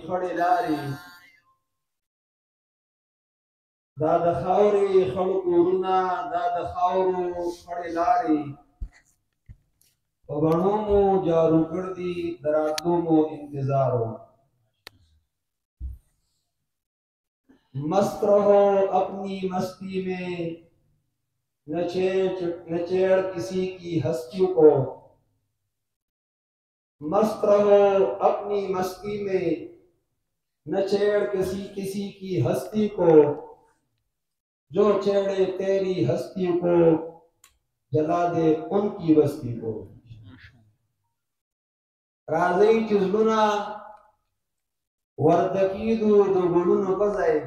خړې لارې دا د خاورې خړ کورونه دا د خاورو خړې لارې په بڼو مو جارو کړ دي د راتلو مو انتظار و मस्त रहो अपनी मस्ती में न छेड़ किसी की हस्ती को मस्त रहो अपनी मस्ती में न छेड़ किसी की हस्ती को जो छेड़े तेरी हस्ती को जला दे उनकी बस्ती को राज़ी चिज़लुना वरदकीदु दो गुलुनो बजाए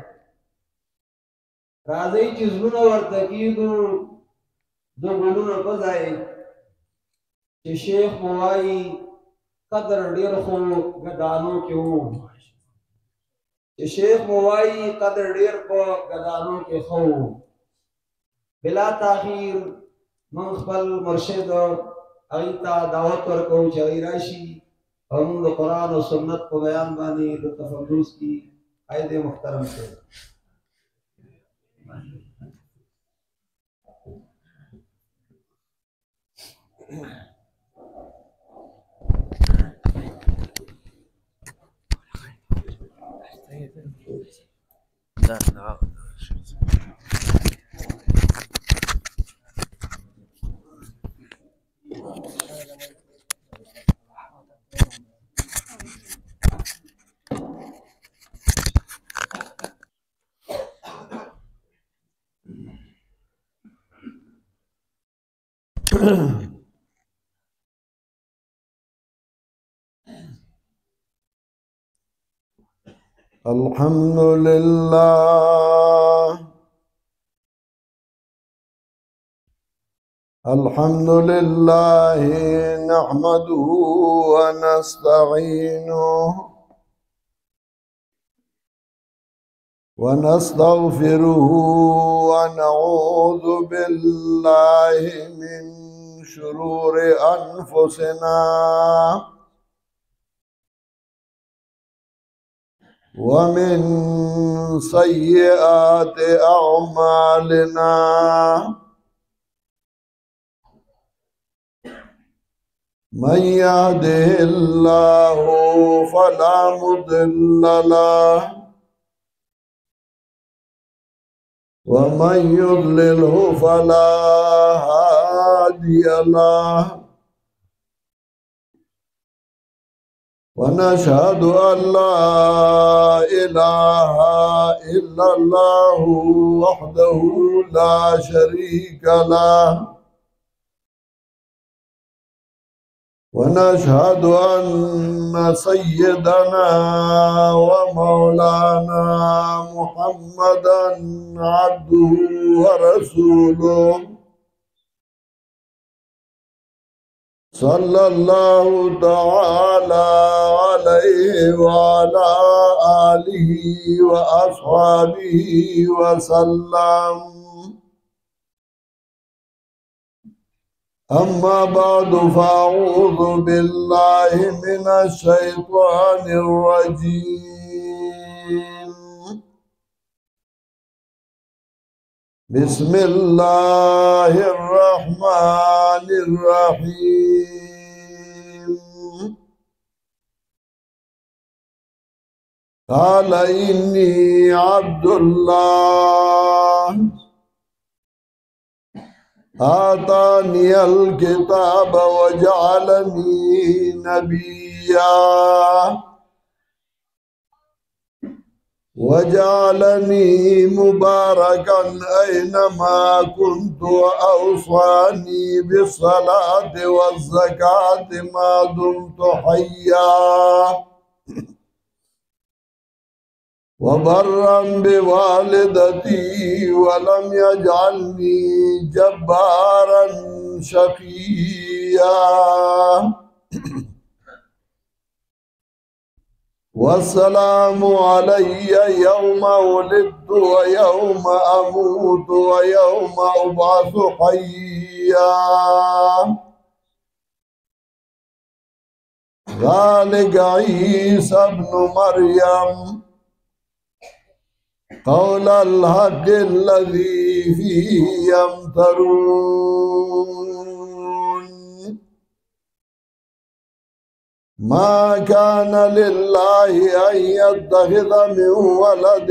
राज़ी चिज़लुना वरदकीदु दो गुलुनो बजाए कि शेख मुवाई कदर डेर खो गदानों के हो कि शेख मुवाई कदर डेर को गदानों के खो बिला ताखीर मंखबल मुर्शिद अईता दावत और को चलीराशी हम कुरान और सुन्नत को बयान बानी तफल्लुस की कायदे मुहतरम से الحمد لله الحمد لله نحمده ونستعينه ونستغفره ونعوذ بالله من شرور أنفسنا ومن سيئات أعمالنا من يهده الله فلا مضل له ومن يضلله فلا هادي له ونشهد أن لا إله إلا الله وحده لا شريك له ونشهد أن سيدنا ومولانا محمدا عبده ورسوله صلى الله تعالى عليه وعلى آله وأصحابه وسلم أما بعد فأعوذ بالله من الشيطان الرجيم بسم الله الرحمن الرحيم قال إني عبد الله آتاني الكتاب وجعلني نبيا وجعلني مباركا أينما كنت وأوصاني بالصلاة والزكاة ما دمت حيا وبرا بوالدتي ولم يجعلني جبارا شقيا والسلام علي يوم ولدت ويوم أموت ويوم أبعث حيا ذلك عيسى ابن مريم قول الحق الذي فيه يمترون ما كان لله أن يتخذ من ولد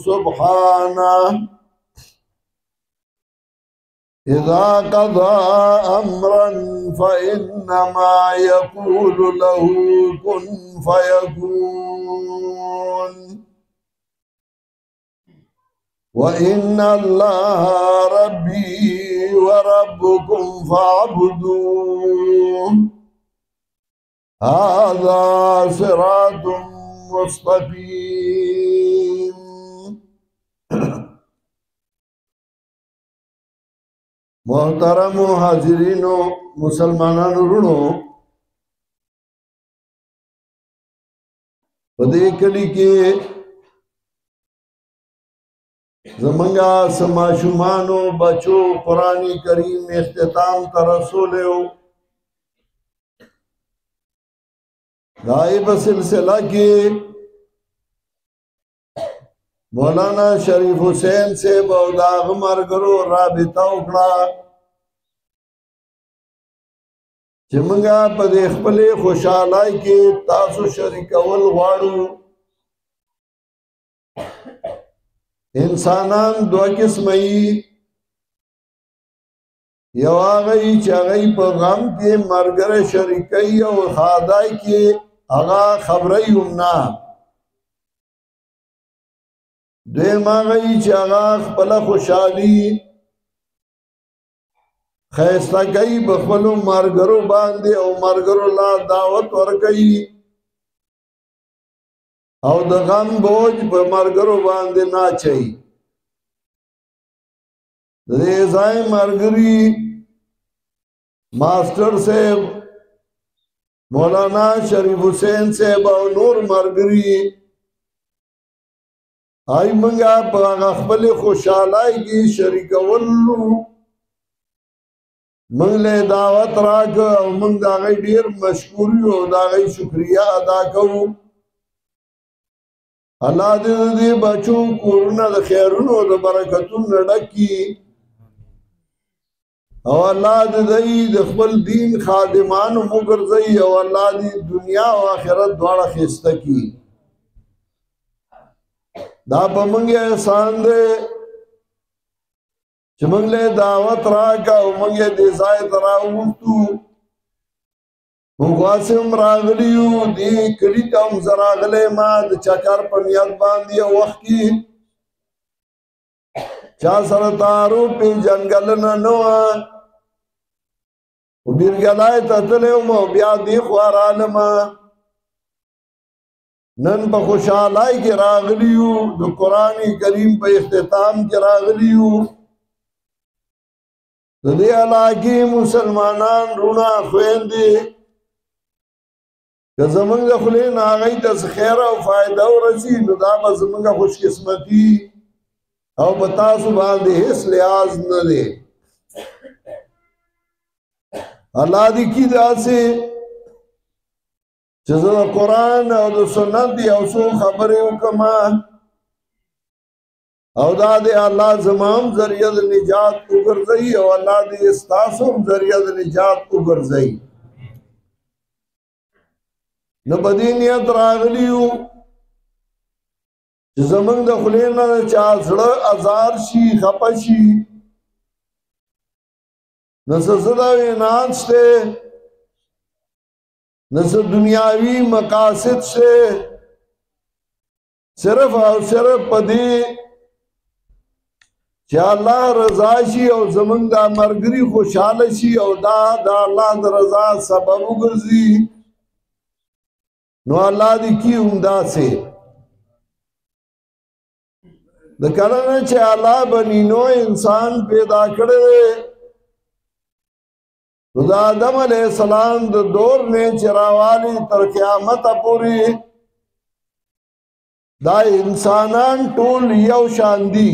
سبحانه إذا قضى أمرا فإنما يقول له كن فيكون وإن الله ربي وربكم فاعبدوه هذا صراط مستقيم. محترم حاضرین و مسلمانانو رونو په دې کلی کې زمونږه سماشومانو بچو قرآن کریم اختتام ته رسولی و. دای په سلسله کې مولانا شریف حسین صاحب او د هغه ملګرو رابطه وکړه چې موږ په دې خپلې خوشحالۍ کې تاسو شریکول غواړو. انسانان دوه قسمه یي، یو هغه یي چې هغه په غم کې ملګری شریکوي او ښادۍ کې هغه خبروي هم نه. دویم هغه یي چې هغه خپله خوشحالي ښایسته کوي په خپلو ملګرو باندې او ملګرو له دعوت ورکوي او د غم بوج په ملګرو باندې نه اچوي. د دې ځای ملګري ماسټر صاحب مولانا شریف حسین صاحب او نور ملګري آی منگا پا خپل خوشحالائی کی شریکولو منگ لے دعوت راک او منگ دا غی دیر مشکوری او دا غی شکریہ ادا کرو. اللہ دے بچوں کورونا دا خیرون او دا برکتون نڈکی او اللہ دے خپل دین خادمانو مگرزی او اللہ دی دنیا و آخرت دوارا خیستا کی. دا پا منگی احسان دے چھ منگ لے دعوت راکا و منگی دیزائی تراؤتو منگواسم راغلیو دی کلی کم زراغلے ما دا چکر پر نیت باندی وقت کی چا سرطارو پی جنگلنا نوا و بیرگلائی تتلے و بیا دی خوار عالما نن په خوشحالائی کی راغلیو دو قرآن کریم په اختتام کی راغلیو. دے علاقی مسلمانان رونا خویندے که زمانگ خلین آغای تس خیر و فائدہ و رسی نو دا با زمانگ خوش قسمتی او بتاسو باندے اس لحاظ نہ دے. اللہ دی کی دا سے چې زه د قرآن او د سنت یو څو خبرې وکړم او دا د الله زما هم ذریعه د نجات وګرځوي او الله دې ستاسو هم ذریعه د نجات وګرځوي. نو په دې نیت راغلي یو چې زمونږ د خولې نه چا زړه ازار شي خفه شي نو څه زه دا وینان شته نسل دنیاوی مقاصد سے صرف او صرف پدی چا اللہ رضا شی او زمنگ دا مرگری خوشحال شی او دا اللہ دا رضا سبب گرزی نو اللہ دی کی امدہ سے دا کرنا چا اللہ بنی نو انسان پیدا کرے دا آدم علیہ السلام دا دور میں چراوالی تر قیامت پوری دا انسانان ټول یو شان دی.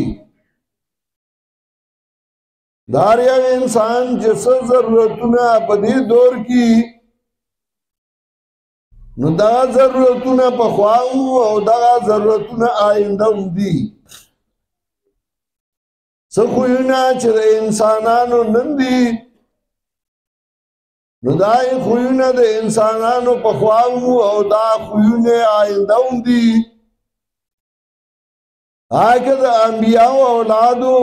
دار یو انسان جس ضرورتونه په دې دور کې نو دغه ضرورتونه پخوا وو او دغه ضرورتونه آینده هم دي. څه خویونه چې د انسانانو نن دي نو دا خویونه د انسانانو پخوا وو او دا خویونه آینده هم دي. هغه د انبیاء اولادو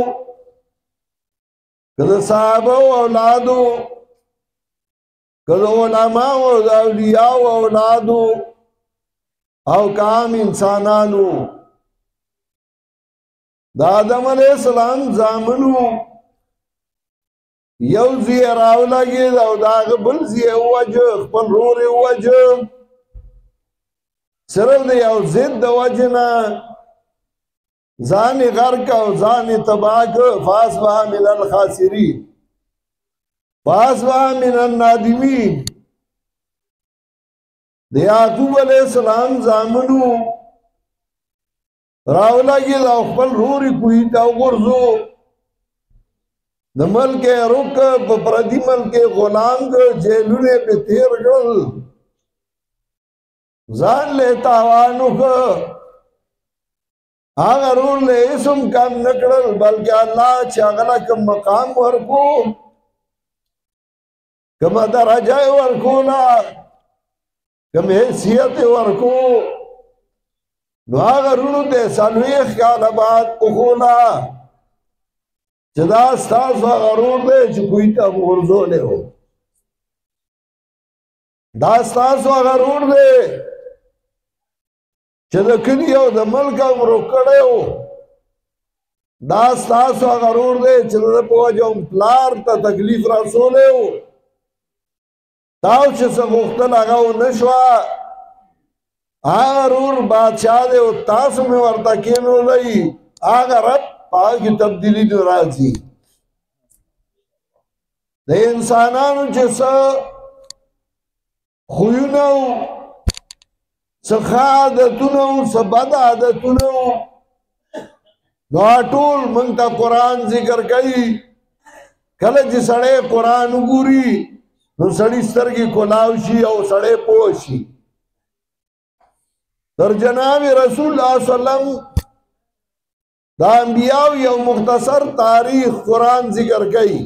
که د صحابه اولادو که د علماء او د اولیاء اولادو او کام انسانانو د آدم علیہ السلام زامنو یو ځای راولګېد او د هغه بل ځای وواژه، خپل ورور یې وواژه، صرف د یو ضد د وجې نه ځان یې غرق او ځان یې تباه کړ. فاصبح من الخاسرین، فاصبح من النادمین. د یعقوب علیہ السلام زامنو راولګېد او خپل ورور یې کوهي ته وغورځو، د ملک یې رک په پردي ملک یې غلام کړ، جیلونه یې پې تېر کړل، ځان له یې تاوان وکړ. هغه ورور له هېڅ هم کم نه کړل بلکې الله چې هغه له کوم مقام ورکو، کومه درجه یې ورکوله، کوم حیثیت یې ورکو، نو هغه وروڼو ته یې 40 کاله بعد وښوله چې دا ستاسو هغه ورور دی چې کوهي ته مو غورځولی و، دا ستاسو هغه ورور دی چې د کلي او د ملک هم ورک کړی و، دا ستاسو هغه ورور دی چې د ده په وجه هم پلار ته تکلیف رسولی و، تاسو چې څه غوښتل هغه ونه شوه، هغه ورور بادشاه دی او تاسو مې ورته کېنولی، هغه رب په هغه کې تبدیلي نه راځي. د انسانانو چې څه خویونه وو، څه ښه عادتونه وو، څه بد عادتونه وو، نو ټول موږ ته قرآن ذکر کوي. کله چې سړی قرآن وګوري نو سړي سترګې کولاو شي او سړی پوه شي. تر جناب رسول الله صلی الله علیه وسلم دا انبیاء یو مختصر تاریخ قرآن ذکر کوي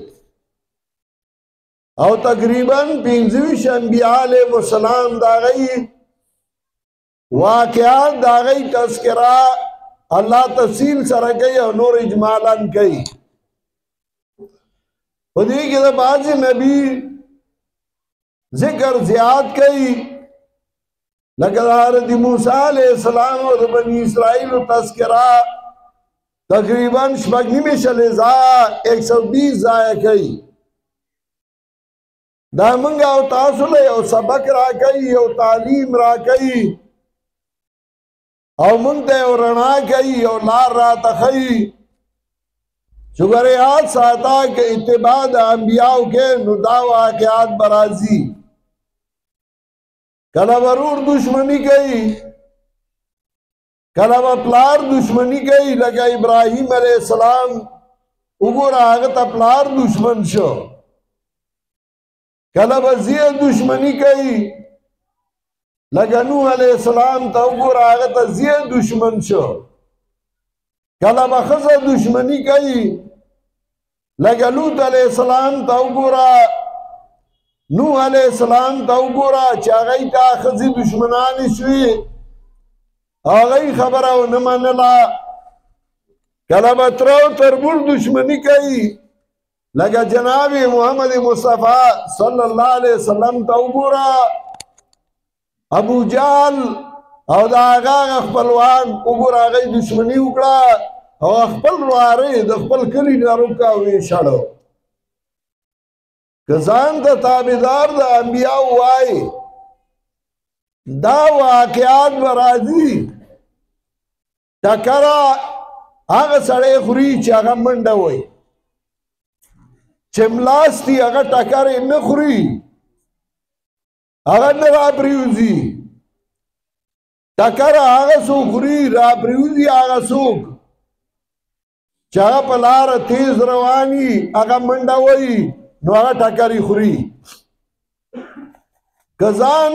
او تقریبا 25 انبیاء علیهم السلام دا غي واقعات دا غي تذکرہ الله تفصیل سره کوي او نور اجمالا کوي. په دې کې د بعض نبی ذکر زیات کوي، لکه حضرت موسی علیہ السلام او د بنی اسرائیل تذکرہ تقریبا 120 ځایه کوي. دا موږ او تاسو له یو سبق راکوي، یو تعلیم راکوي او موږ ته یو رڼا کوي، یو لار راته ښیي چې ګورې یاد ساته که اتباع د انبیاو کې نو دا واقعات به راځي. کله به ورور دشمني کوي، کله به پلار دشمني کوي، لکه ابراهیم علیہ السلام وګوره هغه ته پلار دشمن شو. کله به زوی دشمني کوي، لکه نوح علیہ السلام ته وګوره هغه ته زوی دشمن شو. کله به ښځه دشمني کوي، لکه لوط علیہ السلام ته وګوره، نوح علیہ السلام ته وګوره چې هغوی ته ښځې دشمنانې شوې، هغوی خبره ونه منله. کله به تره او تربور دشمني کوي، لکه جناب محمد مصطفی صلی الله علیه وسلم ته وګوره، ابو جهل او د هغه خپلوان وګوره هغوی دشمني وکړه او خپل واره د خپل کلي نه روکه او یې شړو. که ځان ته تابعدار د انبیاو وایي دا واقعات به راځي. ټکره هغه سړی خوري چې هغه منډه وایي، چې ملاستي هغه ټکر یې نه خوري، هغه نه راپرېوځي. ټکره هغه څوک خوري، راپرېوځي هغه څوک چې هغه په لاره تیز رواني، هغه منډه وایي نو هغه ټکر یې خوري. که ځان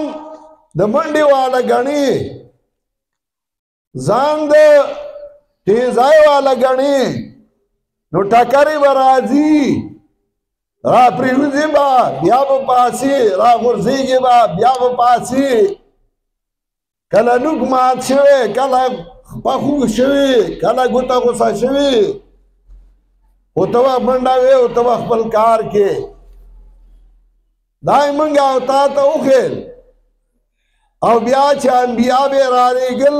د منډې والا ګڼي ځان د تیزای والا ګڼي نو ټکرې به راځي را پریوځي به بیا به پاسي را غورځېږي به بیا به پاسي کله نوک مات شوی کله پخو شوی کله ګوته غوسه شوي خو ته به منډه وې او ته به خپل کار کې دا یې موږ او تا ته وښیل او بیا چې انبیا به رالیږل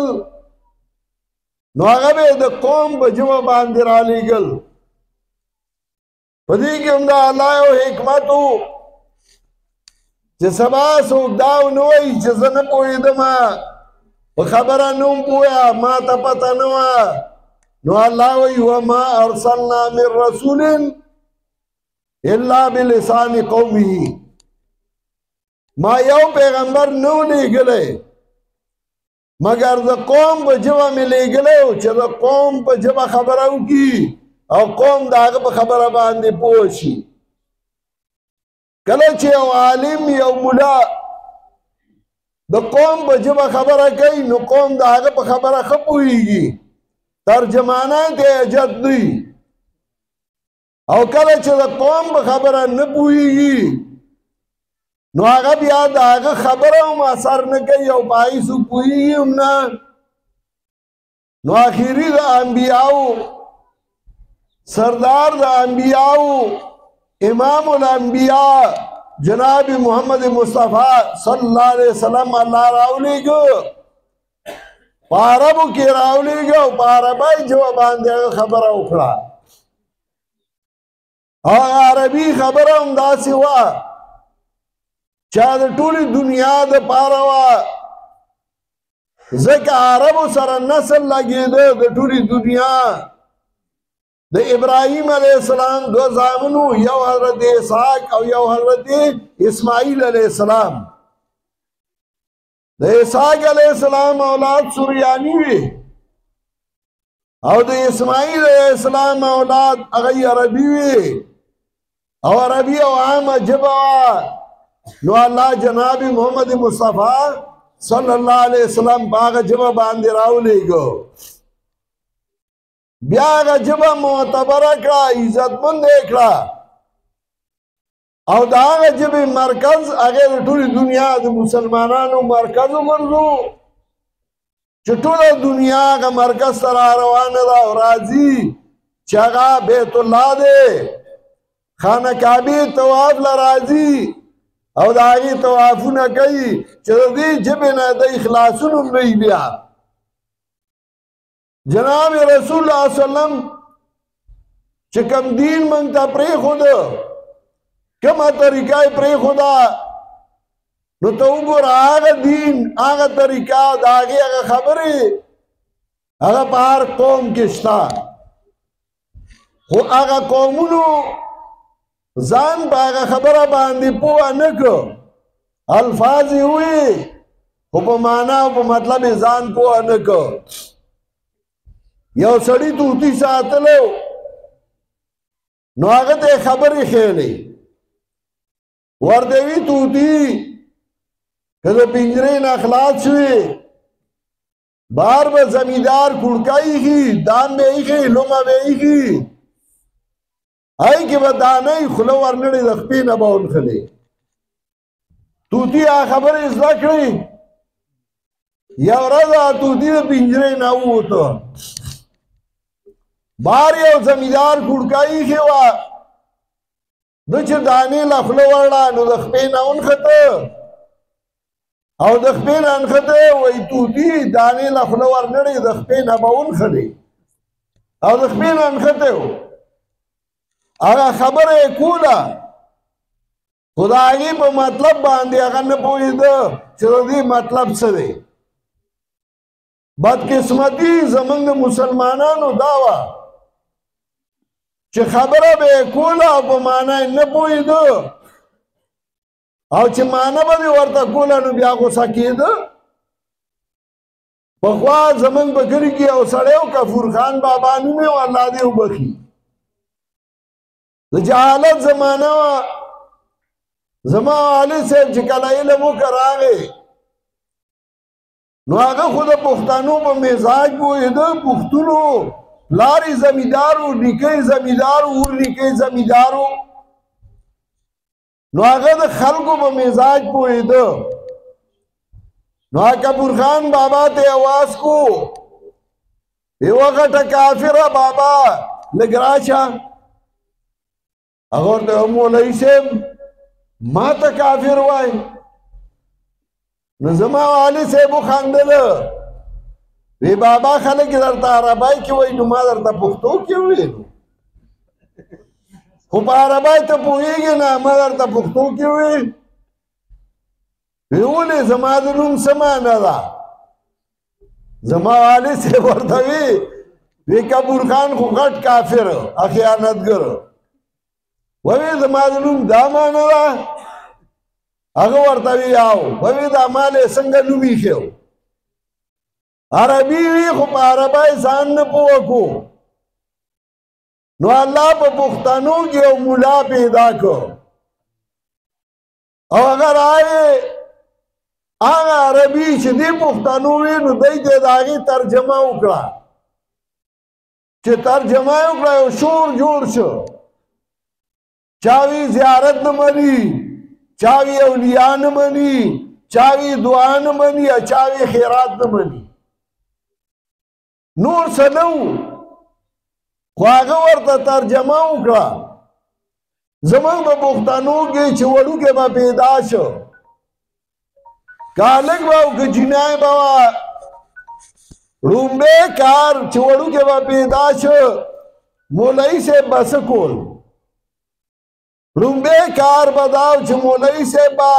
نو هغه به د قوم په ژبه باندې رالیږل په دې کې هم د الله یو حکمت و چې سبا څوک دا ونه وایي چې زه نه پوهېدم په خبره نه وم پوهه ما ته پته نه وه نو الله وایي وما ارسلنا من رسول الا بلسان قومه ما یو پیغمبر نه و لیږلی مگر د قوم په ژبه مې لیږلی و چې د قوم په ژبه خبره وکړي او قوم د هغه په خبره باندې پوه شي کله چې یو عالم یو ملا د قوم په ژبه خبره کوي نو قوم د هغه په خبره ښه پوهېږي ترجمانان ته اجت دوی او کله چې د قوم په خبره نه پوهېږي نو هغه بیا د هغه خبره هم اثر نه کوي او په هغې څوک پوهېږي هم نه نو آخري د انبیاو سردار د انبیاو امام الانبیاء جناب محمد مصطفی صلی اللہ علیہ وسلم اللہ راولیگو پاربو کی راولیگو پاربای جوابان دے خبر اکڑا عربی خبر هم داسی وا چا د ټولی دنیا د پاروا زکه عربو سره نسل لګیده د ټولی دنیا د ابراهیم علیہ السلام دو زامنو یو حضرت اسحاق او یو حضرت اسماعیل علیہ السلام د اسحاق علیہ السلام اولاد سوریانی وی او د اسماعیل علیہ السلام اولاد هغه عربي وی او عربي او عام جبا نو الله جناب محمد مصطفی صلی الله علیه وسلم باغ جبا باندې راولېګو بیا هغه ژبه معتبره کړه عزتمند یې کړه او د هغه ژبې مرکز هغې د ټولې دنیا د مسلمانانو مرکز وګرځو چې ټوله دنیا هغه مرکز ته را روانه ده او راځي چې هغه بیت الله دی خانه کعبې طواف له راځي او د هغې طوافونه کوي چې د دې ژبې نه د خلاصون هم نه بیا جناب رسول اللہ صلی اللہ علیہ وسلم چکم دین منگتا پری خود کم طریقہ پری خدا نو تو گور آگا دین آگا طریقہ دا آگے آگا خبری آگا پار قوم کشتا خو آگا قومونو زان پا آگا خبرہ باندی پوہ نکو الفاظی ہوئی خو پا مانا و پا مطلب زان پوہ نکو یو سړی توتی ساتلو نو هغه ته خبرې ښیلې ورته وی توتی که د پنجرې نه خلاص شوې بار به زمیندار کړکۍ ایښي دان به ایښي لومه به ایښي هغې کې به دانه یې خوله ورنړې د خپې نه به ونښلې توتی هغه خبرې زده کړې یو ورځ توتی د پنجرې نه ووته بار یو زمیندار کړکۍ ایښې وه ده چې دانې له خوله ورړه نو د خپې نه ونښته او د خپې نه نښته وایي توتي دانې له خوله ورنړې د خپې نه به ونښلې او د خپې نه نښته و هغه خبره یې کوله خو د هغې په مطلب باندې هغه نه پوهېده چې د دې مطلب څه دی بدقسمتي زموږ د مسلمانانو دا وه چې خبره به یې کوله او په معنا یې نه پوهېده او چې معنا به دې ورته کوله نو بیا غوسه کېده پخوا زموږ په کلي کې یو سړی و کفور خان بابا نوم یې و الله دې وبخي د جهالت زمانه وه زما والد صاحب چې کله علم وکړ راغی نو هغه خو د پښتنو په مزاج پوهېده پښتونو پلار یې زمیندار و نیکه یې زمیندار و ورنیکه یې زمیندار و نو هغه د خلکو په مزاج پوهېده نو کپور خان بابا ته آواز کو یوه غټه کافره بابا لږ راشه هغه ورته مولوي صاحب ما ته کافر وایي نو زما والي صاحب وخندله وی بابا خلک درته عربی کې وایي نو ما درته پښتو کې وویل خو په عربی ته پوهېږې نه ما درته پښتو کې وویل وی ولې زما د نوم څه معنی ده زما والي صاحب ورته وی کپور خان خو غټ کافر خیانتګر وی زما د نوم دا معنی ده هغه ورته وی او وی دا مال یې څنګه نوم ایښی عربي وي خو په عربی ځان نه پوه کو نو الله په پښتنو کې یو ملا پیدا کړ او هغه راغی هغه عربي چې دې پښتنو وي نو دی دې د هغې ترجمه وکړه چې ترجمه یې وکړه یو شور جوړ شو چاوی زیارت نه مني چاوی اولیاء نه مني چاوی دعا نه مني چاوی خیرات نه مني نور څه نه و خو هغه ورته ترجمه وکړه زموږ په پښتنو کې چې وړوکی به پیدا شو که هلک به او که جینۍ به وه ړومبی کار چې وړوکی به پیدا شو مولوي صاحب به څه کول ړومبی کار به دا و چې مولوي صاحب به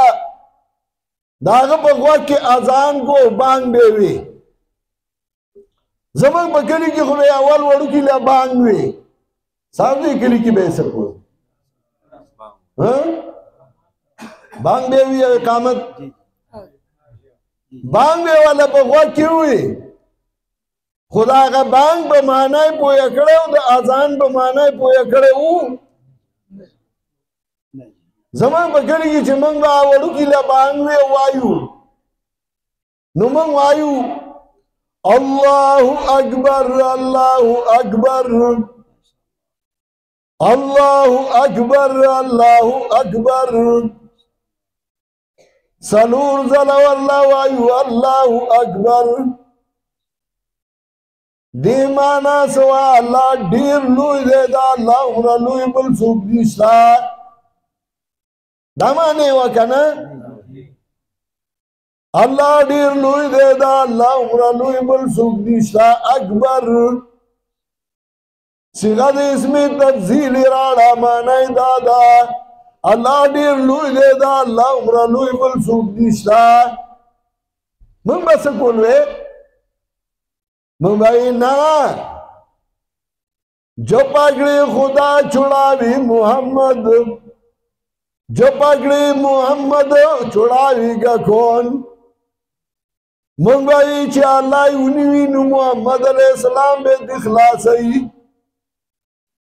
د هغه په غوږ کې اذان کو بانګ به وي زموږ په کلي کې خو به یې اول وړوکي له بانګ وي صاحب دې کلي کې به یې څه کول بانګ به وي او اقامت بانګ به والا په غوږ کې وي خو د هغه بانګ په معنی یې پوهه کړی و د اذان په معنی یې پوهه کړی و زموږ په کلي کې چې موږ به وړوکي له بانګ وي وایو نو موږ وایو الله اکبر الله اکبر الله اکبر الله اکبر سلور زله ورله وایو الله اکبر دې معنا سوا الله ډېر لوی دی دا الله عمره لوی بل څوک نشته دا معنی یې وه که نه الله ډېر لوی دی دا الله عمره لوی بل څوک نشته اکبر صیغه د اسم تفضیل راړه معنی یې دا ده الله ډېر لوی دی دا الله عمره لوی بل څوک نشته موږ به څه کول وی موږ به نه جو پګړې خدا چھڑاوي محمد جو پګړې محمد چھڑاوي گا کون موږ به چې الله یې ونیوي نو محمد علیه السلام به دې خلاصوي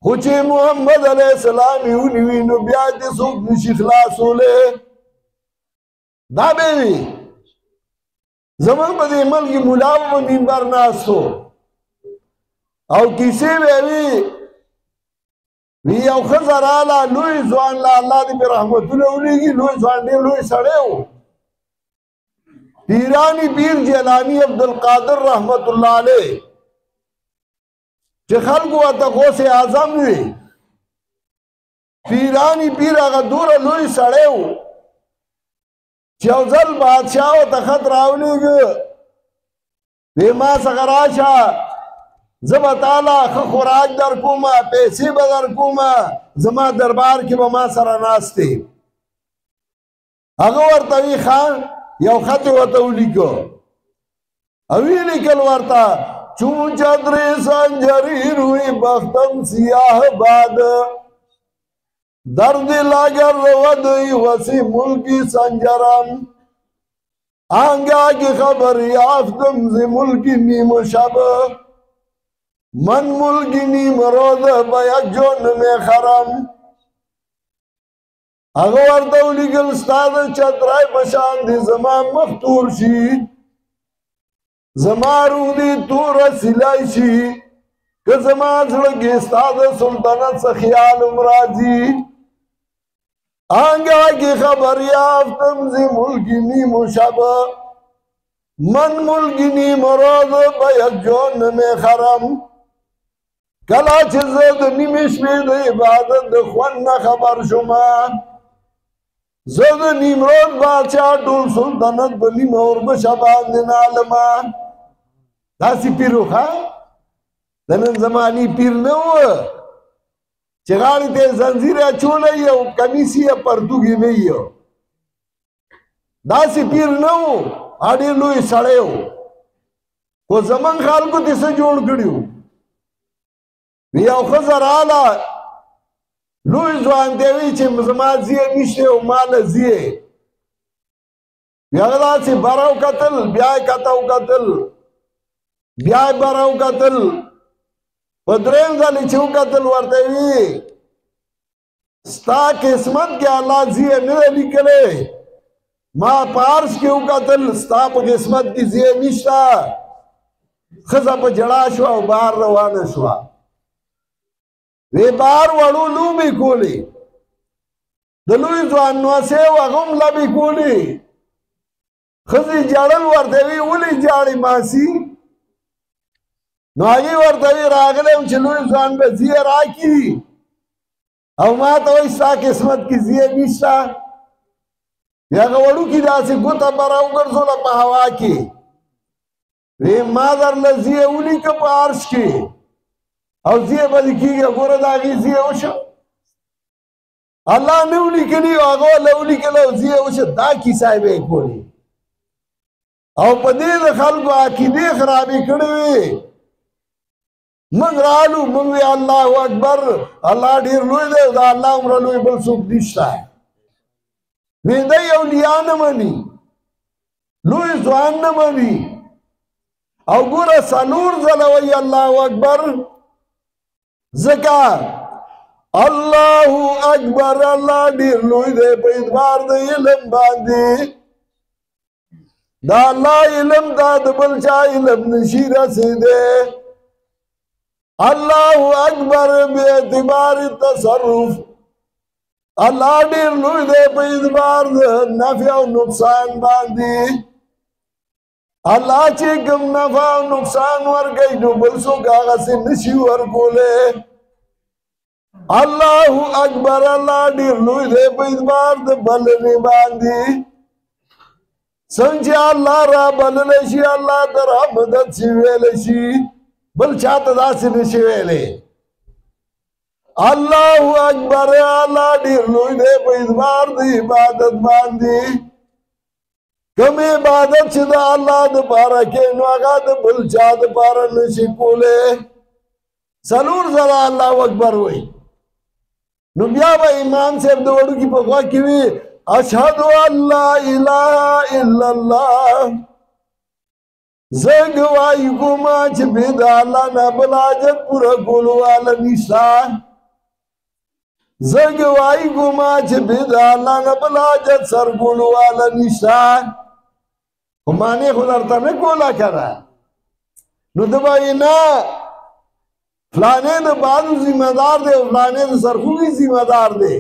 خو چې محمد علیه السلام یې ونیوي نو بیا دې څوک نشي خلاصولی دا به وي زموږ په دې ملک کې ملا په منبر ناست او کیسې به وي یو ښځه راله لوی ځوان له الله دې پرې رحمتونه ولیږي لوی ځوان ډېر لوی سړی و پیرانی پیر جیلانی عبدالقادر رحمت الله علیه چې خلکو ورته غوث اعظم وي پیرانی پیر هغه دومره لوی سړی و چې یو ځل بادشاه ورته خط راولېږه وی ما څخه راشه زه به تاله ښه خوراک در کومه پیسې به در کومه زما دربار کې به ما سره ناستې هغه ورته وی ښه یو خط یې ورته ولیکه او یې لیکل ورته چون چادر سنجری روی بختم سیاه باد درد لاگر رودی وسی ملکی سنجرم آنگا کی خبر یافتم زی ملکی نیم شب من ملکی نیم روز بیک جون میں خرم هغه ورته ولیکل ستا د چترای په شان دې زما مخ تور شي زما روح دی تور سلای شي که زما زړه کې ستا د سلطنت څه خیال هم راځي آنگاه کی خبر یافتم زی ملکی نیم و شب من ملکی نیم روز بیک جون میں خرم کلا چیزد نیمش بید عبادت دخوان نخبر شما زد نیم روز بادشاہ ٹول سلطنت بنیم اور بشبان دن عالما داسی پیرو خواہ دنن زمانی پیر نو چغاڑی تے زنزیر اچولا یا کمیسی یا پرتوگی نہیں ہو داسی پیر نو آڑی لوی سڑے ہو کو زمان خال کو تیسے جوڑ کری ہو وی او خزر آلا لوی زوان دیوی چے مزمان زیے نشتے ہو مال زیے وی اگلا سی براو قتل بیائی کتاو قتل بیائی براو قتل پدرین زالی چھو قتل ورتے ہوئی ستا قسمت کے اللہ زیے نرے نکلے ماں پارس کیوں قتل ستا پا قسمت کی زیے نشتا خزا پا جڑا شوا و بار روانہ شوا وی بار وڑو لو بھی کولی دلوی زوان نواسے وغم لبی کولی خزی جڑل ورتے ہوئی اولی جاڑی ماسی نو آگی ورطوی راگلے ہم چلوی زوان پہ زیر آکی او ما تو استا قسمت کی زیر نیشتا یا گوڑو کی دا سی گتا براو گرزولا پا ہوا کی وی مادر لزیر اولی کپ عرش کی او زیر بدی کی گیا گورد آگی زیر اوشا اللہ نے اولی کلی آگو اللہ اولی کلی زیر اوشا دا کی صاحبے کولی او پا دید خلقو آکی دی خرابی کڑوی منگ رالو منگوی اللہ اکبر اللہ دیر لوئی دے دا اللہ عمر لوئی بل سوک دیشتا ہے ویدائی اولیاء نمانی لوئی زوان نمانی او گورا سالور زلوی اللہ اکبر زکا اللہ اکبر اللہ دیر لوئی دے پہ ادبار دے علم باندی دا اللہ علم دا دبلچا علم نشیرہ سے دے اللہ اکبر بے اعتبار تصرف اللہ دیر لوئی دے پہ ادبار نفع و نقصان باندی اللہ چکم نفع و نقصان ورگئی جو بلسو کاغا سے نشی ورکولے اللہ اکبر اللہ دیر لوئی دے پہ ادبار بلنی باندی سنچے اللہ را بلنشی اللہ تر مدد سیویلشی بل چاہتا دا سے نشویلے اللہ اکبر اللہ دیر لوئی دے پہ ادبار دی عبادت باندی کم عبادت چدا اللہ دا پارا کینو آگا دا بل چاہتا پارا نشکولے سلور زلا اللہ اکبر ہوئی نو بیا با امام سے دوڑو کی پکوا کیوی اشہدو اللہ الہ الا اللہ زگوائی گما چھ بید اللہ نبلاجت پورا گولو والا نشتا زگوائی گما چھ بید اللہ نبلاجت سر گولو والا نشتا مانے خودارتا میں گولا کرا نو دبائی نا فلانے دا بادو ذمہ دار دے فلانے دا سرخوی ذمہ دار دے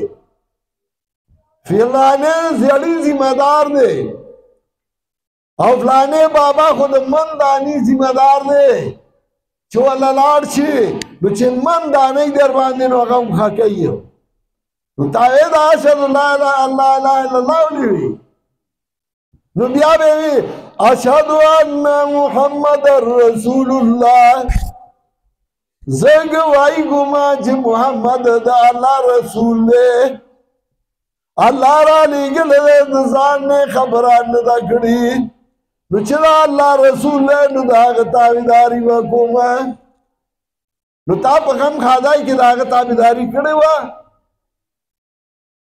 فلانے زیادی ذمہ دار دے او فلانے بابا خود من دانی ذمہ دار دے چو اللہ لار چھے نو چھے من دانی در باندے نو اگم خاکی ہو نو تاوید آشد اللہ الہ الا اللہ لیوی نو بیا بیوی اشہدو ان محمد رسول اللہ زگوائی گما چھے محمد دا اللہ رسول دے اللہ را لیگل دے دزان نے خبران دا کڑی نو چلا اللہ رسول لے نو داغ تابداری وکوما نو تا پا غم خادائی کی داغ تابداری کڑے وا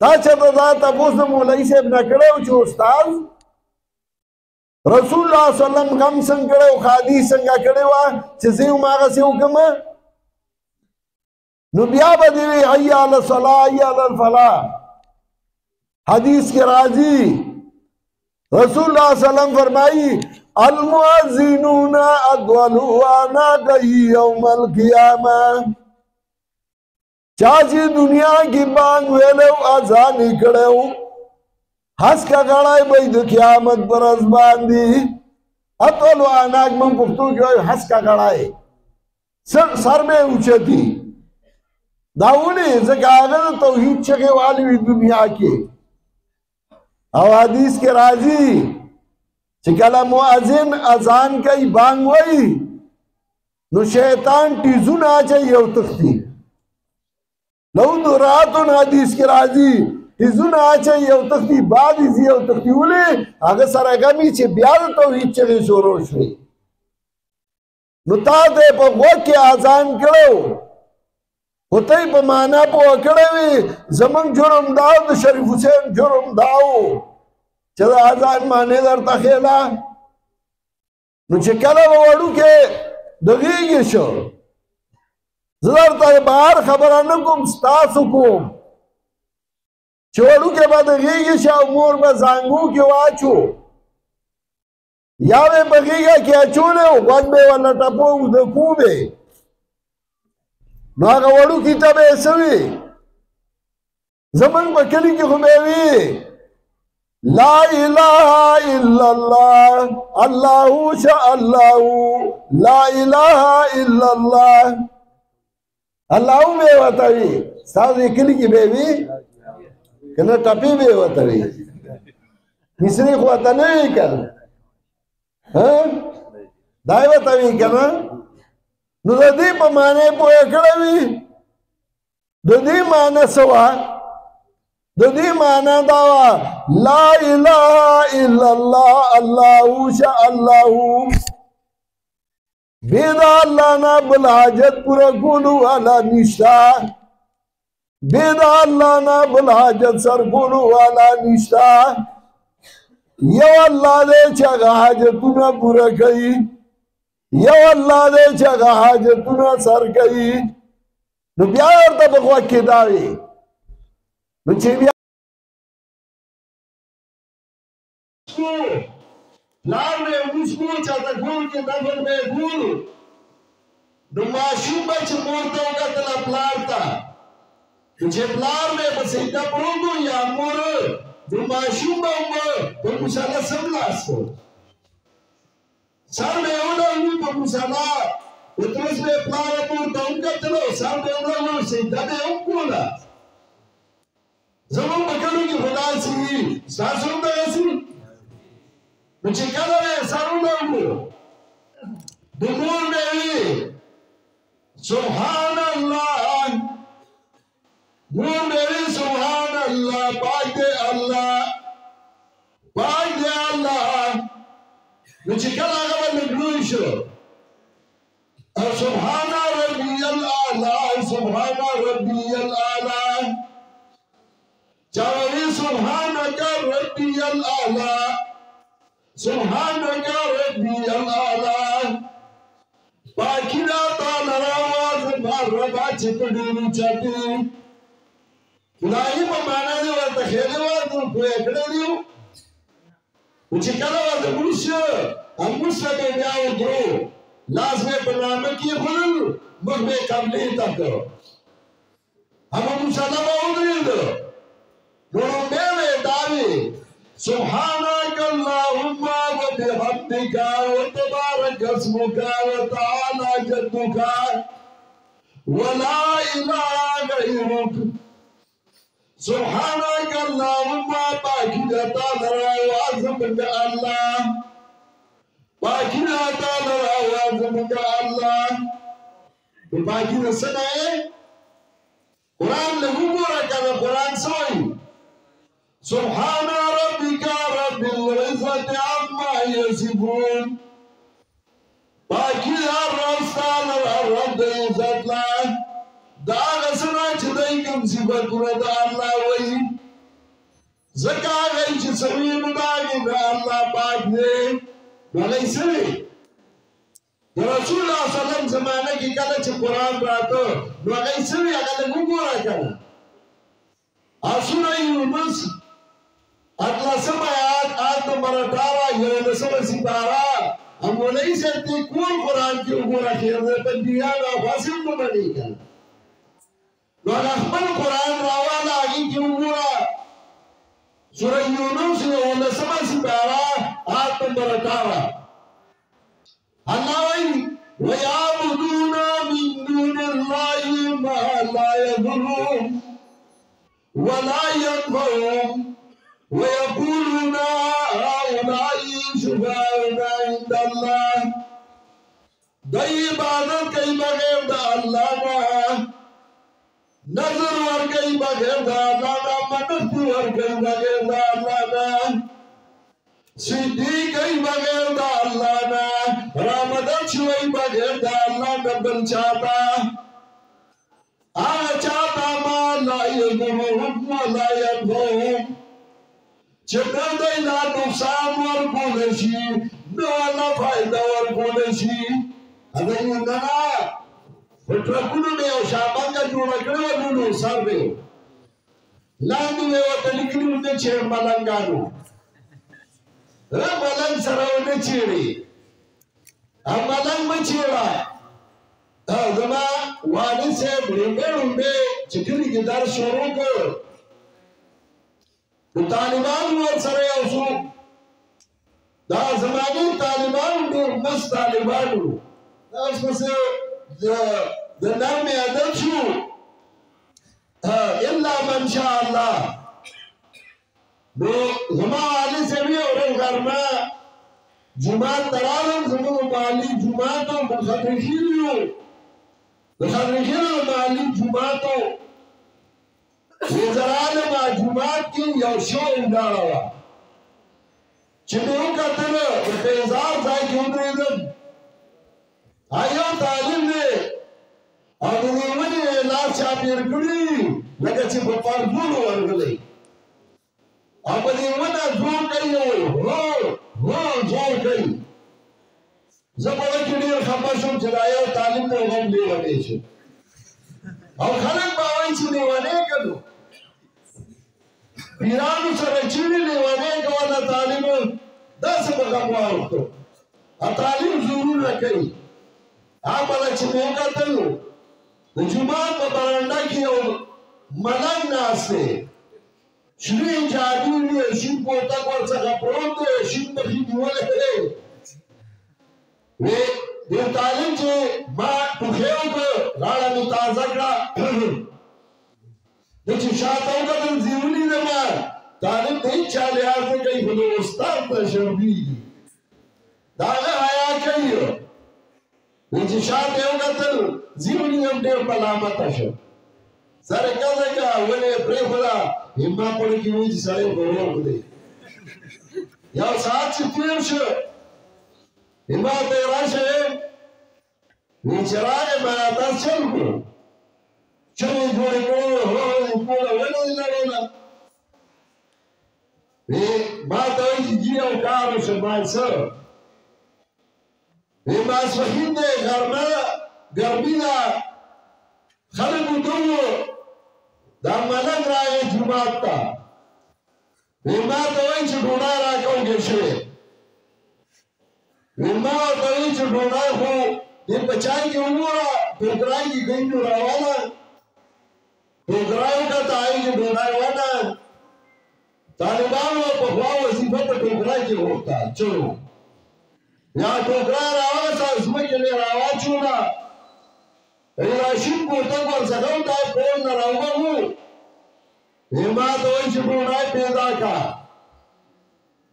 تا چتا دا تپوس مولائی سے ابنا کڑے ہو چھو استاذ رسول اللہ صلی اللہ علیہ وسلم غم سنگ کڑے ہو خادی سنگا کڑے وا چیزے ہوں ماغا سے حکم نو بیا بدیوی حی علی الصلاح حی علی الفلاح حدیث کے راضی رسول اللہ صلی اللہ علیہ وسلم فرمائی المؤذنون ادولوا عناقه یوم القیامه چاچی دنیا کی بانگ ویلو آزان اکڑیو ہس کا گڑائی بھئی دو قیامت پر ازبان دی ادولوا عناق من پختو کیوں ہس کا گڑائی سر میں اوچے تھی داولی زکاغذ توحید چکے والی دنیا کی او حدیث کے راضی چکلا مؤذن اذان کئی بانگ وئی نو شیطان ٹیزون آچا یو تختی لو دراتون حدیث کے راضی ٹیزون آچا یو تختی بعد ازی یو تختی ہولی اگر سرگمی چے بیاد توحید چکے شروع شوئی نو تا دے پا وقت کے آزان کرو ہوتای پا مانا پا وکڑوی زمان جرم داو دا شریف حسین جرم داو چدا آزان مانے در تخیلا نو چکلا ووڑو کے دغیگی شو زدر تا باہر خبرانکم ستاسو کم چوڑو کے با دغیگی شو مور با زانگو کی واچو یا بے بغیگا کیا چولے ہو وقت بے والا ٹپو دکو بے نو آگا وڑو کی تب ایسوی زمان بکلی کی خبیوی لا الہ الا اللہ اللہ شاء اللہ لا الہ الا اللہ اللہ بے وطوی ساز اکلی کی بیوی کنا ٹپی بے وطوی مصری خواتا نہیں کر دائی وطوی کنا نو دا دی پا مانے پو اکڑوی دا دی مانا سوا دا دی مانا داوا لا الہ الا اللہ اللہ شاء اللہ بیدا اللہ نا بلحاجت پورا کولو والا نشتا بیدا اللہ نا بلحاجت سر کولو والا نشتا یو اللہ دے چاگا حاجتونا پورا کئی یو اللہ دے چاگا حاجتونا سر کئی نو بیار تا بخوا کی داوی نو چی بیار لار میں مشکو چاہتا گول کے دفن میں گول نو معشوب بچ مورتا ہوگا تلا پلار تا چی پلار میں بسیدہ پروگو یا مور نو معشوب با پر مسالہ سملاس کو سر میں اولا ہوئی پر مسالہ اترس میں پلار مورتا ہوگا تلو سر میں اولا ہوئی سیدہ میں ہم کولا زمان بکلو کی خدا سی ساسون دا سی مجھے کہا ہے ساروں لوگو دمور میں ہی سبحان اللہ نور میں ہی سبحان اللہ پاک دے اللہ مجھے کہا ہے لگلوش سبحان ربی العالی سبحان ربی العالی چاوی سبحانک ربی العالی سبحانک ربی العالی باقی راتا لراواز بار ربا چپڑیلو چاہتی خدایی پا مانا دی وارتا خیلی وارتا کوئی اکڑا دیو اچھی کلا وارتا موش اموش لگے بیاو درو لازمے پنامہ کی خلل مغبے قبلی تک ہم اموش اللہ باو درید نورو میوے داوی سبحانك اللهم وبحمدك وتبارك اسمك وتعالى جدك ولا إله غيرك سبحانك اللهم باقي تعالى وعظمك الله باقي تعالى وعظمك الله باقي سنة قرآن لغورا كذا قرآن سوي سبحان ربك رب العزة عما يصفون باقي الرسال الرب العزة لا دا غسنا چدائی کم صفت دا اللہ وی زکا غی چی سوین داگی دا اللہ پاک دے بغی سوی رسول اللہ صلی اللہ علیہ وسلم زمانہ کی کلا چی قرآن راتو بغی سوی اگر لگو گورا کلا آسونا یونس اتلسم آیات نمبر 18 یولسم سپارہ ہم وہ نہیں سکتے کون قرآن کی عبورہ خیر دے پندیان آفاسم تو بنی کر لوگ اخبر قرآن راوالا آگی کی عبورہ سورہ یونس یولسم سپارہ آیات نمبر 18 اللہ وی وَيَعْبُدُونَ مِن دُونِ اللَّهِ مَا لَا يَضُرُّهُمْ وَلَا يَنفَعُهُمْ وَيَقُولُونَ هَؤُلَاءِ شُفَعَاؤُنَا عِندَ اللَّهِ دای عبادت کئی بغیر دا اللہ نا نظر ور کئی بغیر دا اللہ نا منت ور کئی بغیر دا اللہ نا سیدھی کئی بغیر دا اللہ نا رامدت شوئی بغیر دا اللہ نا بل چاہتا آگا چاہتا ما لا یضرهم ولا ينفعهم چکر دای نا نقصان ور کولشی نو اللہ فائدہ ور کولشی اگر یہ ننا فترکونو میں او شابانگا جوڑا کرو نونو سر میں لاندو میں وہ تلکلی انہیں چھے ملنگانو ملنگ سرا انہیں چھیڑی اب ملنگ میں چھیڑا زمان والد سے بڑھنگے انہیں چکری کی در شروع کر تو طالبان وہ سرے اوسو دا زمانی طالبان انہیں مست طالبانو دا اس میں سے دا نام عدد شو الا من شاء اللہ دو زمان والی سے بھی اور گرما جماعت ترارم زمان مالی جماعتوں مخدرخیلیوں مالی جماعتوں وزران ما جماعت کی یوشو اندارا ہوا چنہوں کا تلو بیزار زائی کی اندر ادھر آئیو تعلیم دے اور دیونی اعلان شاپیر کری لگا چی بپار دور ورگلے اور دیونی زور کئی ہو زور کئی زبرہ کنیر خبشم چلائیو تعلیم دے غم دیوانے شو اور خلق باوئی چی دیوانے کرو پیرانو سر چیلی دیوانے کوانا تعلیم دس بغموا اختو اور تعلیم ضرور رکھئی آپ والا چموکا تلو جماعت میں برانڈا کی ملنگ ناسے شریع جادو نے شن پوتا کور سکا پروت دے شن بخی دیولے دے وے دیر تعلیم چے ماں پخیو کو راڑا میں تازہ کرا دیچے شاہتاؤں کا دن زیونی دے ماں تعلیم نہیں چالے آتے کئی بھلو استاد تشربی داغا آیا کئی ہو دیچے شاہتاؤں کا دن زیونی ہم دیر پلامت شو سارے کہا کہ ونے پرے خدا ہمہ پڑی کی ہوئی سارے بروک دے یا ساتھ چپیر شو ہمہ تیرا شے نیچرانے میں دس چل کو چلی جوڑے کو پورا ونے لگونا بات ہوئی جی او کارو شمال سر ہمہ سفید دے گرمی دا خلق دو دا ملک رائے جماعت تا ہمات ہوئی چھ ڈھوڑا راکاؤ گے شوئے ہمات ہوئی چھ ڈھوڑا خو دن بچائی کی امورا پھرکرائی کی گئی جو روانا پھرکرائیوں کا تائی کی ڈھوڑا روانا طالبان و پخوا وزیفہ پر پھرکرائی کی ہوتا چلو یہاں پھرکرائی روانا سا اس میں کے لئے روا چونا راشن پورتا پر سکھاؤں تا پول نراؤگا ہوں ہمات ہوئی چھ ڈھوڑائی پیدا کا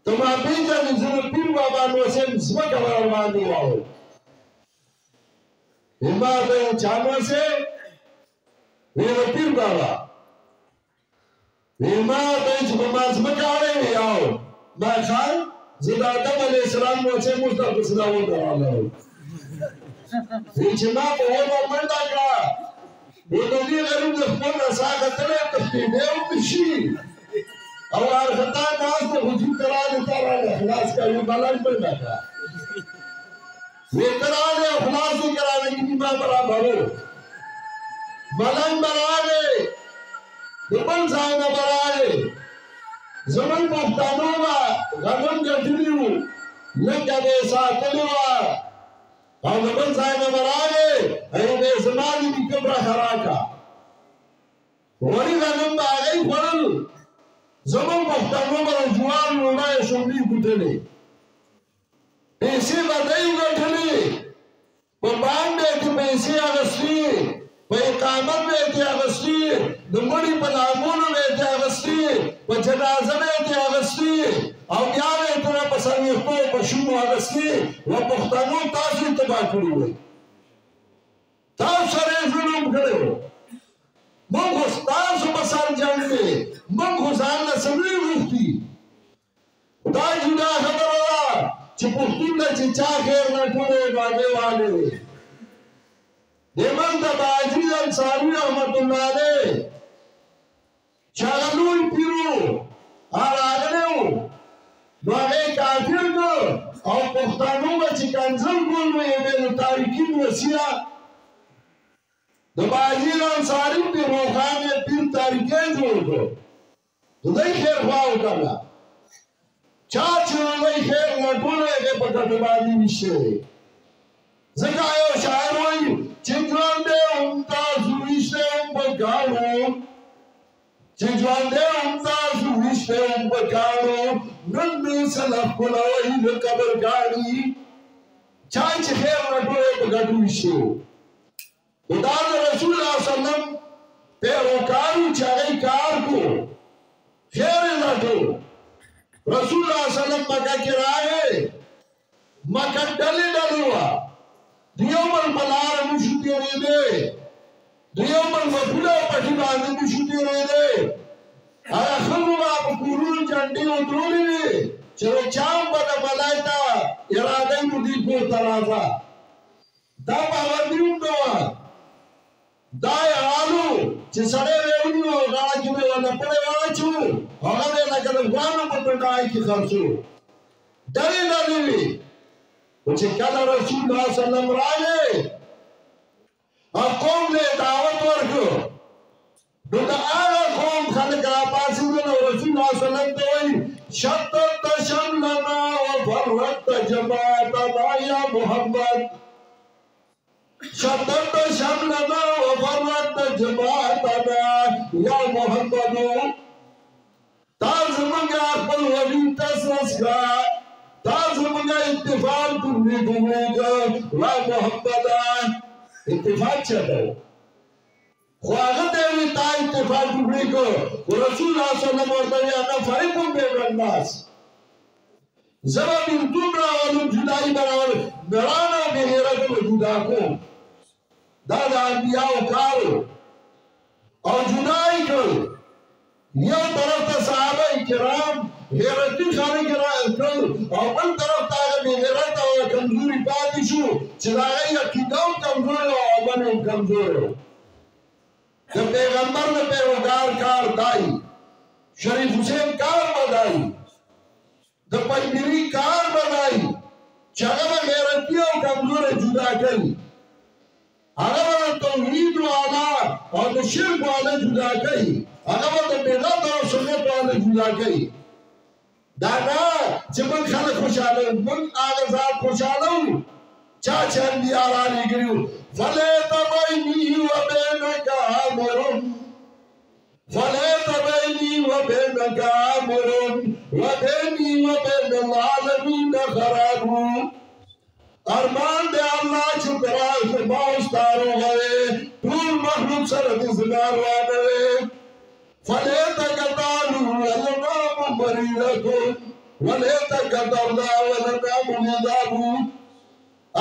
تم آپی جا نزل پیر بابا نوسے نسمک ورمان دیا ہو ہمات ہوئی چانو سے میرے پیر بابا ہمات ہوئی چھ بماز مکارے میں آؤ میں خان زد آدم علیہ السلام نوسے مصطفی صلاحوں در آلہ ہو نیچنا بہت منڈا کا وہ دنی غریب دفن رساقہ تلے تفیدے امشی اوار خطا ناس نے حجم کرا دیتا رہا اخلاص کا یہ ملنگ منڈا کا یہ کرانے اخلاص نہیں کرانے کی ماں برابر ہو ملنگ برانے دبن سائنہ برانے زمن پښتانو با غنم ګټلی وو لکه به ساتلی وه او د بل ځای نه به راغې هغې زما د نیکه برخه راکړه وړي غنم به هغې خوړل زموږ پښتانو به د جوار لومړی شونډې ګوټلې پیسې به دی ګټلې په بانک به یې پیسې اخیستې په اقامت به یې اخیستې د مړي په لامونو به یې اخیستې په جنازه به یې اخیستې او بیا به یې تره په څلوېښتو په شونډو اخیستې و پښتنو تاسو یې تباه کړي وئ تاسو سره یې ظلم کړی و موږ خو ستاسو په سر جنګ دی موږ خو ځان له څلوي غوښتي دا جدا خبره ده چې پښتون ته چې چا خیر نه کړی نو هغې والې دی دې موږ ته به عزیز انصاري رحمت الله علیه چې هغه لوی پیر و هغه راغلی و نو هغې کافر کړ او پښتانو به چې کنځل کول نو یې به د تاریکین وسیله د باجي انصاري پیر روخان یې پیر تاریکې جوړ کړ د دوی خیر خوا وکړله چا چې د دوی خیر لټولی هغې په ګټه باندې ویشتی دی ځکه یو شاعر وایي چې ژوندی هم تاسو ویشتی هم په کاڼو چې ژوندی هم تاسو ویشتی هم په کاڼو نن مې سلف کولوئ د قبر ګاڼي چا چې خیر لټولی په ګټو ویشتی و دا د رسول الله صلی الله علیه وسلم پیروکارو چې هغې کار کو خیر یې لټو رسول الله صلی الله علیه وسلم مکه کې راغی مکه ډلې ډلې وه د یو بل په لاره نشو تېرېدی د یو بل په پوله پټي باندې نشو تېرېدی هغه ښځو به په کورونو جنډې ودرولې وې چې د چام به د ملای ته اراده یې نو دوی کور ته راځه دا پابندي هم نه وه دا یې حالو چې سړی به یې ونیو غاړه کې به یې لپړې واچو هغه به یې لکه د غوانو په ډنډای کې خرڅو ډلې ډلې وې خو چې کله رسول الله صلی الله علیه وسلم راغی او قوم ته یې دعوت ورکړو نو د هغه قوم خلک راپاڅېدل او رسول الله صلی الله علیه وسلم ته وایي شتت شملنا وفرقت جماعتنا یا محمد شتت شملنا وفرقت جماعتنا یا محمد تا زمونږه خپل ولی تسلس کړه تا زمونږه اتفاق کوي وا محمد اتفاق چاته خو هغه ته وی تا اتفاق کوي کو رسول الله صلی الله علیه وسلم انا فرق بین الناس زما بنتون راولم جدائی برابر مرانا بغیرت و جدا کو دا دا انبیاء کارو او جدائی کر یو طرف تا صحابہ کرام غیرتی خانه کر او بل طرف تا اگر بغیرت و کمزوری پاتی شو چراغی عقیدہ کمزور و عمل کمزور دا پیغمبر دا پیغمبر کار دائی شریف حسین کار بدائی د پنځري کار بدای چې هغه غیرتی او کمزور جدا کوي هغه د توحید والا او د شرک والا جدا کوي هغه د بدعت او سنت والا جدا کوي دا نه چې موږ خلک خوشاله موږ هغه ذات خوشاله چا چې انبیاء را لګیو فلیت بیني وبینک امر فليس بيني وبينك أمر وبيني وبين العالمين خراب أرمان دے اللہ چکرا سے باستارو گئے طول مخلوق سرد زنار وانوے فليس كتالو ولنام مريدكم وليس كترنا ولنام نذابو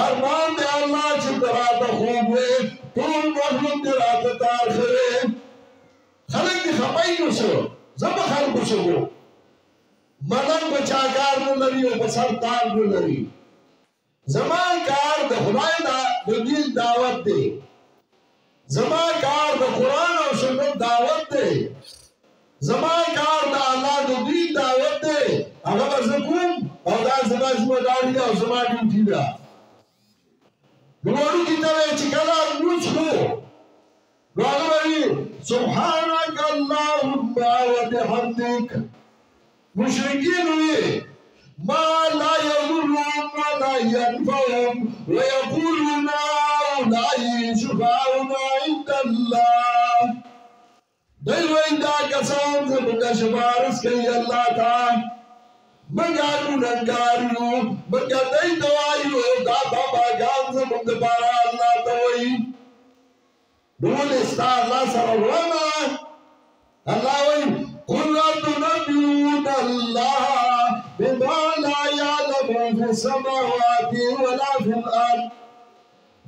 أرمان دے اللہ چکرا تخوبے طول مخلوق درات تارخرے خلق دی خبائی نو سو زبا خلقو سو ملنگ بچاکار نو لری و بسر تار نو لری زمان کار دا خدای دا دین دعوت دے زمان کار دا قرآن و سنت دعوت دے زمان کار دا اللہ دا دین دعوت دے اگر بزکون او دا زمان زمداری دا و زمان ڈیوٹی دا نوارو کی طرح چکلا نوچ ہو نوارو بری سبحانك اللهم وبحمدك مشركين ويه ما لا يضرهم ولا ينفعهم ويقولون هؤلاء شفعاؤنا عند الله دلو إندا كسان زبنga شفارس كي الله تعالى مغارو نغارو مغداي دوايو دا بابا غان زبنga بارا الله توي دول استا الله سرورما الله وي قل تنبئون الله بما لا يعلم في السماوات ولا في الارض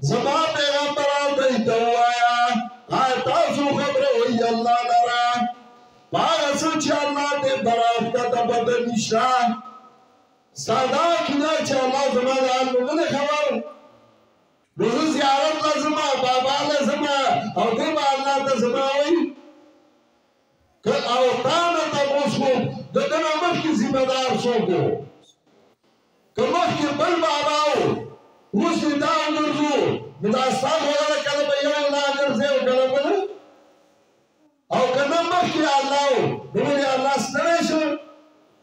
زما پیغمبران ته دوایا تاسو خبره وی الله لرا باغ سچ الله دې برابر کا د بدن نشان ساده کنا چې الله زما د علمونه خبر روز زیارت لازم بابا لازم او دې الله ته زما وی که او تانه تاسو دغه مخ کې ذمہ دار څوک که مخ کې بل باباو اوس دا ورزو مداستان ولا کله به یو نه ګرځي او کله بل او کله مخ کې الله نو الله ستړي شو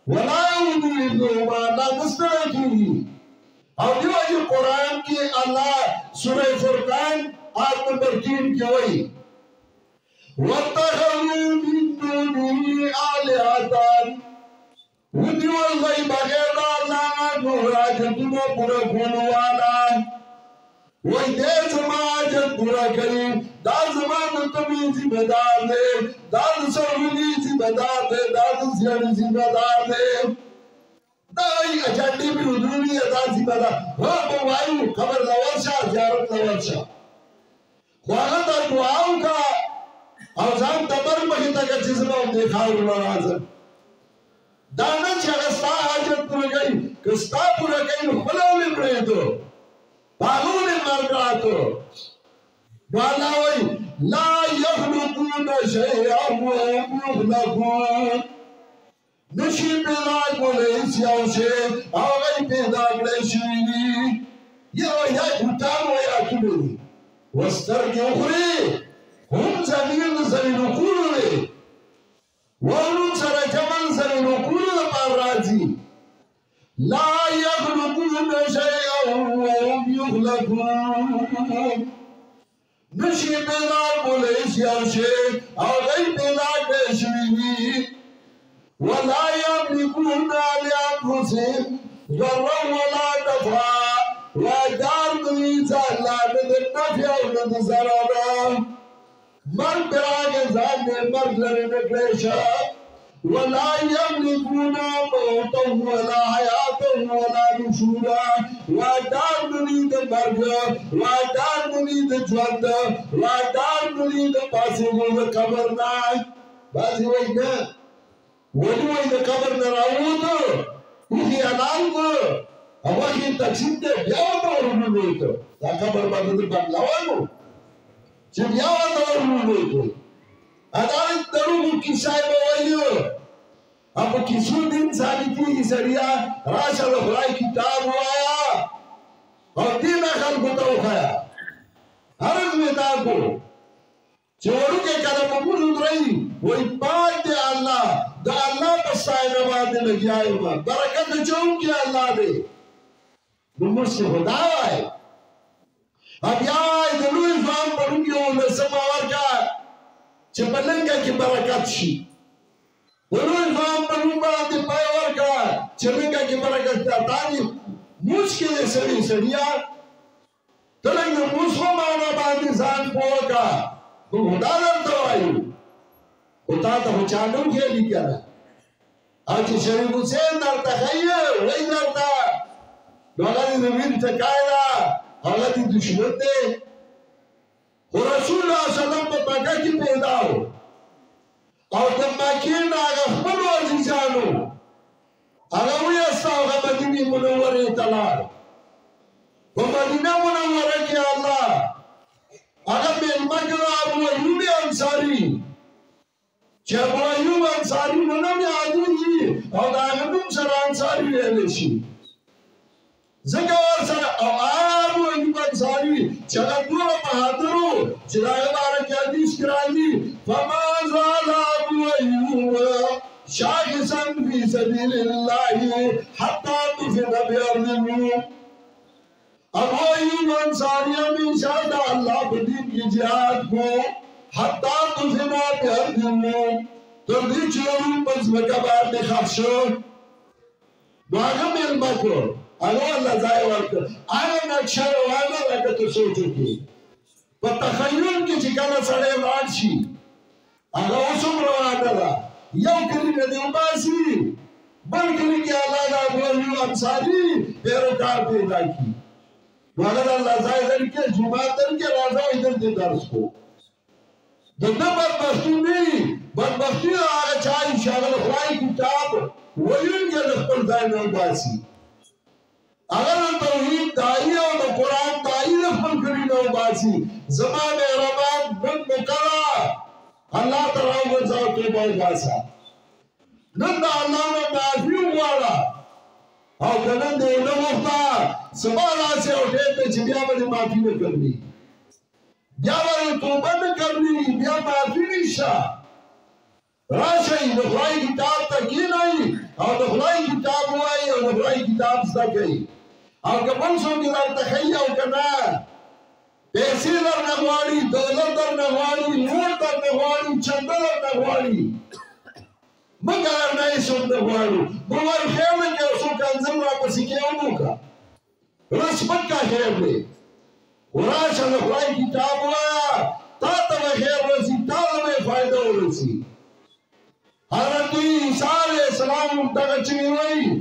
ولا يؤمنون ما لا مستقيم او دیو قرآن کې الله سورہ فرقان آیت نمبر 3 کې وایي وَاتَّخَذُوا مِن دُونِهِ آلِهَةً ودیو الله بغیر الله نو راجتونو پورا کولو والا وای دې سماج پورا کړي دا زمانه ته ذمہ دار دی دا سرونی ذمہ دار دی دا سیاسي ذمہ دار دی دا ای اجنډي په ودونی دا ذمہ دار هو وایو خبر لورشا زیارت لورشا خواغه دا دعاو کا او ځان تبر مخې ته چې زما د خاور راځه دا نه چې هغه ستا حاجت پوره کوي که ستا پوره کوي نو خپله ولې پرېږدو هغه ولې مرګ راتلو نو الله وایي لا یخلقون شیئا وهم یخلقون نشي پیدا کولی یو شی هغه یې پیدا کړی شوي دي یا بوټان وایاتونه دي وسترګې وخوري هم زمین زمین کولو دی وانون سره جمل زمین کولو پر راځي لا یخلقون شیئا وهم یخلقون نشي پیدا کولی یو شی هغه یې پیدا کړی شوي دي ولا یملکون لانفسهم ضرا ولا نفعا وجار دوی ځان لا د نفع او د ضرر مرگ براغ ذات نے مرگ لرے نکلیشا ولا یملکون موتا ولا حیاتا ولا نشورا وادار منید مرگ وادار منید جوند وادار منید پاسیگو قبر نائی بازی وی نا ولی وی دا قبر نراؤدو اوہی انال کو اواہی تقسیم دے بیاو دا ورنو لیتو دا قبر بادر بنگلاوانو چې بیا ورته ورنوځو ادارې دروغو کیسه به وایو په کیسو د انساني کېږي سړیا راشه د خدای کتاب ووایه او دې نه خلکو ته وښایه عرض مې دا کړو چې وړوکی کله په موږ ودرئ وایي پاک دی الله د الله په ستاینه باندې لګیا یم برکت اچوونکی الله دی نو موږ خدا وایي بیا د لوی ځوان پړونکي ولسمه ورکړه چې په لنګه کې برکت شي د لوی ځوان پړون باندې پای ورکړه چې لنګه کې برکت تاني موږ کې دې سړیا ته لنګه موږ په معنا باندې ځان پوه کړه نو خدا درته وایو خو تا ته خو چا نه وښیلي کنه او چې شریف حسین درته ښیي وایي درته نو هغه دې د وین ټکای ده هغه دې دشمن دی خو رسول الله صلی الله علیه وسلم په مکه کې پیدا و او د مکې نه هغه خپلو عزیزانو هغه ویسته هغه مدینې منورې ته لاړ په مدینه منوره کې الله هغه مېلمه کړه ابو ایوب انصاري چې ابو ایوب انصاري نو نوم یې یادېږي او د هغه نوم سره انصاري ویلی شي ځکه ورسره او ابو ایوب انصاري چې هغه دومره بهادر و چې د هغه باره کې حدیث کې راځي فما زال ابو ایوب شاخصا في سبيل الله حتى دفن بأرض الروم أبوين أنصاري من شهد الله بدين کی جهاد کو حتى دفن بأرض الروم تردی چلوی پس مکبار نے خفشو باغم المکر اگو اللہ زائے ورکر آیا نقشہ روانا لکا تو سوچو کی فتخیل کی چکانا سڑے وارشی اگو اسم روانا لا یو کلی ندیو باسی بل کلی کی اللہ دا ابویو انصاری پیروکار پیدا کی مگر اللہ زائے در کے جماعت در کے رازہ ادھر دے درس کو دنیا بدبختی نہیں بدبختی آگا چاہی شاگل خواہی کتاب ویون کے نخبر دائنہ باسی اگر توحید دائی اور قرآن دائی نخبر کرینہ باسی زمان رمان بن مکرہ اللہ تعالیٰ ورزاو توبہ باسا نند اللہ نے معافی ہوارا اور کنند علم اختا سبالا سے اٹھے پہ چبیا بڑی معافی میں کرنی بیا بڑی توبہ میں کرنی بیا معافی نشا راشای نخلائی کتاب تکی نہیں اور نخلائی کتاب ہوائی اور نخلائی کتاب سکئی اور کبن سو کی در تخییو کنا پیسی در نغواری دولت در نغواری نور در نغواری چندر در نغواری مگر نہیں سن نغواری بوار خیر میں کہ اسو کنزل واپسی کے امو کا رسمت کا خیر میں وراشا نخلائی کتاب ہوا تا تب خیر رسی تا تب فائدہ ہو رسی حضرت عیسیٰ علیہ السلام انتقا چنی ہوئی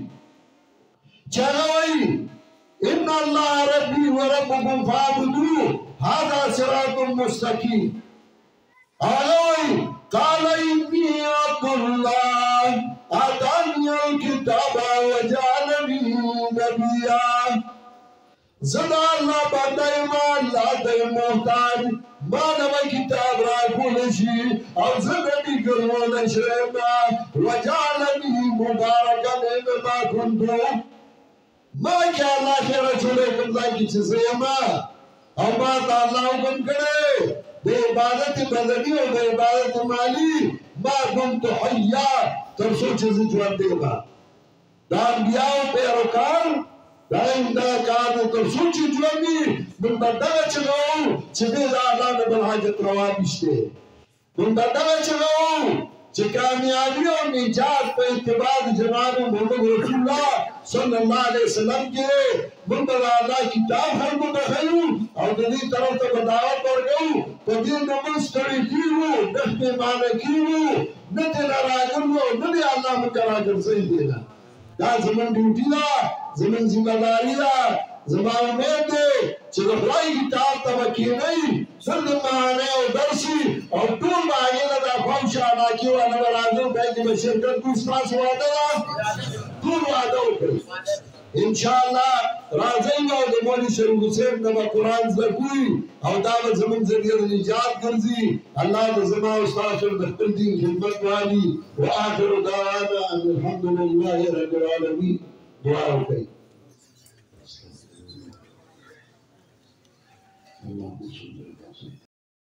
چاہا ہوئی ان اللہ ربی و ربکم فعبدو هذا صراط مستقیم آگا ہوئی قال انی عبد اللہ آتانی الکتاب وجعلنی نبیا زدہ اللہ بندہ ایمان اللہ دے محتاج مانوہ کتاب را کولشی اور زندگی کرو نشرما وجعلنی مبارکا انما کنتو ما کیا اللہ کے رسول اللہ کی چیزیں ما اور بات اللہ حکم کرے بے عبادت بدنی اور بے عبادت مالی ما کنتو حیا تب سو چیزیں جوان دے گا دان بیاو پیروکار دائم دا کار تو سوچی جوانی من بدگا چگاو چگه دا اللہ نبال حاجت روا بشتے من بدگا چگاو چه کامیابی اور نجات پہ اتباع جناب محمد رسول اللہ صلی اللہ علیہ وسلم کے من بدگا اللہ کتاب ہر کو دخلو اور دلی طرف تا بداوت پر گو تو دین نمستری کیو نخت مانا کیو نتی نراگر لو نتی اللہ مکراگر صحیح دینا دا زمن ڈیوٹی دا زمن ذمہ داری دا زمان امید دے چلو خواہی کتاب تبکی نہیں سرد مہانے اور درسی اور طول باگی لگا خوشا ناکیو انور آدم بیجی میں شرکت کو استاس وعدہ دا طول وعدہ ہو کر انشاءاللہ راضی گا اور مولی شریف حسین نبا قرآن زکوئی اور دعوت زمن ذریعہ نجات کرزی اللہ دا زمان استاس اور دختر دین خدمت والی وآخر دعوانا ان الحمدللہ رب العالمین دعا ہو گئی اللہ